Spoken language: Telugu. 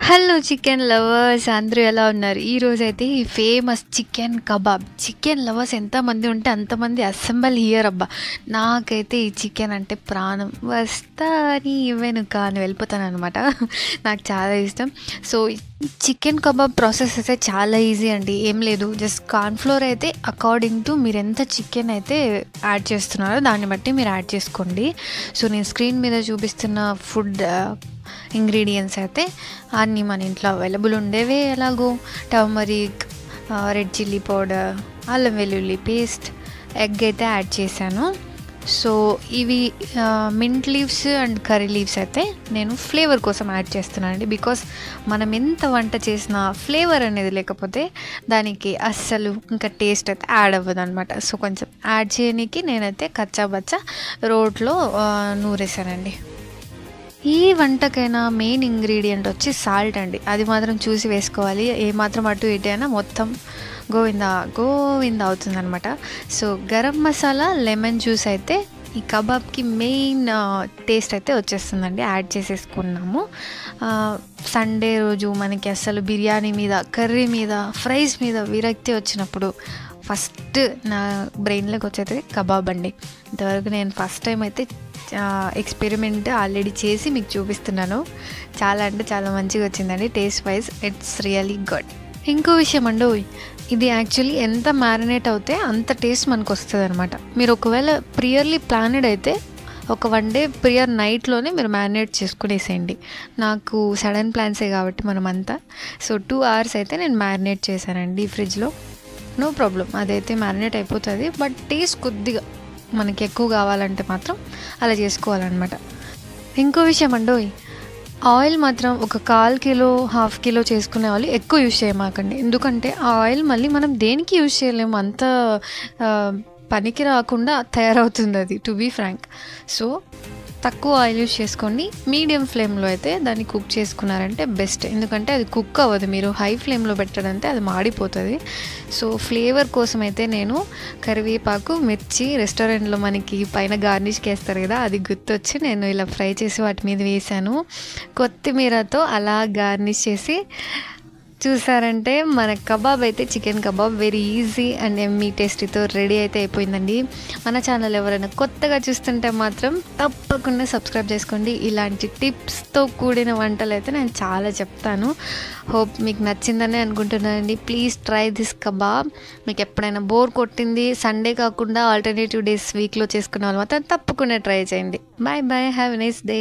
హలో చికెన్ లవర్స్, అందరూ ఎలా ఉన్నారు? ఈరోజైతే ఈ famous chicken kebab. Chicken lovers ఎంతమంది ఉంటే అంతమంది అసెంబల్ హియర్ అబ్బా. నాకైతే ఈ చికెన్ అంటే ప్రాణం. వస్తా అని వెనుక అని వెళ్ళిపోతాను అనమాట. నాకు చాలా ఇష్టం. సో చికెన్ కబాబ్ ప్రాసెస్ అయితే చాలా ఈజీ అండి. ఏం లేదు, జస్ట్ కార్న్ఫ్లోర్ అయితే అకార్డింగ్ టు మీరు ఎంత చికెన్ అయితే యాడ్ చేస్తున్నారో దాన్ని బట్టి మీరు యాడ్ చేసుకోండి. సో నేను స్క్రీన్ మీద చూపిస్తున్న ఫుడ్ ఇంగ్రీడియంట్స్ అయితే అన్నీ మన ఇంట్లో అవైలబుల్ ఉండేవే. ఎలాగో టర్మరిక్, రెడ్ చిల్లీ పౌడర్, అల్లం వెల్లుల్లి పేస్ట్, ఎగ్ అయితే యాడ్ చేశాను. సో ఇవి mint leaves and curry leaves అయితే నేను ఫ్లేవర్ కోసం యాడ్ చేస్తున్నానండి. బికాస్ మనం ఎంత వంట చేసినా ఫ్లేవర్ అనేది లేకపోతే దానికి అస్సలు ఇంకా టేస్ట్ అయితే యాడ్ అవ్వదు అనమాట. సో కొంచెం యాడ్ చేయడానికి నేనైతే కచ్చాబచ్చా రోట్లో నూరేసానండి. ఈ వంటకైనా మెయిన్ ఇంగ్రీడియంట్ వచ్చి సాల్ట్ అండి. అది మాత్రం చూసి వేసుకోవాలి. ఏమాత్రం అటు ఇటు అయినా మొత్తం గోవిందా గోవిందా అవుతుందన్నమాట. So garam masala, lemon juice అయితే ఈ కబాబ్కి మెయిన్ టేస్ట్ అయితే వచ్చేస్తుందండి. యాడ్ చేసేసుకున్నాము. సండే రోజు మనకి అసలు బిర్యానీ మీద, కర్రీ మీద, ఫ్రైస్ మీద విరక్తి వచ్చినప్పుడు ఫస్ట్ నా బ్రెయిన్లోకి వచ్చేది కబాబ్ అండి. ఇంతవరకు నేను ఫస్ట్ టైం అయితే ఎక్స్పెరిమెంట్ ఆల్రెడీ చేసి మీకు చూపిస్తున్నాను. చాలా అంటే చాలా మంచిగా వచ్చిందండి. Taste wise it's really good. ఇంకో విషయం అండి, ఇది యాక్చువల్లీ ఎంత మ్యారినేట్ అవుతే అంత టేస్ట్ మనకు వస్తుంది అనమాట. మీరు ఒకవేళ ప్రియర్లీ ప్లానెడ్ అయితే ఒక 1 డే ప్రియర్ నైట్లోనే మీరు మ్యారినేట్ చేసుకునేసేయండి. నాకు సడన్ ప్లాన్సే కాబట్టి మనమంతా. సో 2 hours అయితే నేను మ్యారినేట్ చేశానండి ఫ్రిడ్జ్లో. నో ప్రాబ్లం, అదైతే మ్యారినేట్ అయిపోతుంది. బట్ టేస్ట్ కొద్దిగా మనకి ఎక్కువ కావాలంటే మాత్రం అలా చేసుకోవాలన్నమాట. ఇంకో విషయం అండి, ఆయిల్ మాత్రం ఒక 1/4 కిలో 1/2 కిలో చేసుకునే వాళ్ళు ఎక్కువ యూజ్ చేయమాకండి. ఎందుకంటే ఆ ఆయిల్ మళ్ళీ మనం దేనికి యూజ్ చేయలేము, అంత పనికి రాకుండా తయారవుతుంది అది, టు బీ ఫ్రాంక్. సో తక్కువ ఆయిల్ యూజ్ చేసుకోండి. మీడియం ఫ్లేమ్లో అయితే దాన్ని కుక్ చేసుకున్నారంటే బెస్ట్. ఎందుకంటే అది కుక్ అవ్వదు. మీరు హై ఫ్లేమ్లో పెట్టడంటే అది మాడిపోతుంది. సో ఫ్లేవర్ కోసం అయితే నేను కరివేపాకు, మిర్చి, రెస్టారెంట్లో మనకి పైన గార్నిష్కి వేస్తారు కదా, అది గుర్తొచ్చి నేను ఇలా ఫ్రై చేసి వాటి మీద వేసాను. కొత్తిమీరతో అలా గార్నిష్ చేసి చూసారంటే మన కబాబ్ అయితే chicken kebab very easy and yummy టేస్టీతో రెడీ అయితే అయిపోయిందండి. మన ఛానల్ ఎవరైనా కొత్తగా చూస్తుంటే మాత్రం తప్పకుండా సబ్స్క్రైబ్ చేసుకోండి. ఇలాంటి టిప్స్తో కూడిన వంటలు అయితే నేను చాలా చెప్తాను. హోప్ మీకు నచ్చిందని అనుకుంటున్నానండి. Please try this kebab. మీకు ఎప్పుడైనా బోర్ కొట్టింది, సండే కాకుండా ఆల్టర్నేటివ్ డేస్ వీక్లో చేసుకునే వాళ్ళు మాత్రం తప్పకుండా ట్రై చేయండి. Bye bye, have a nice day.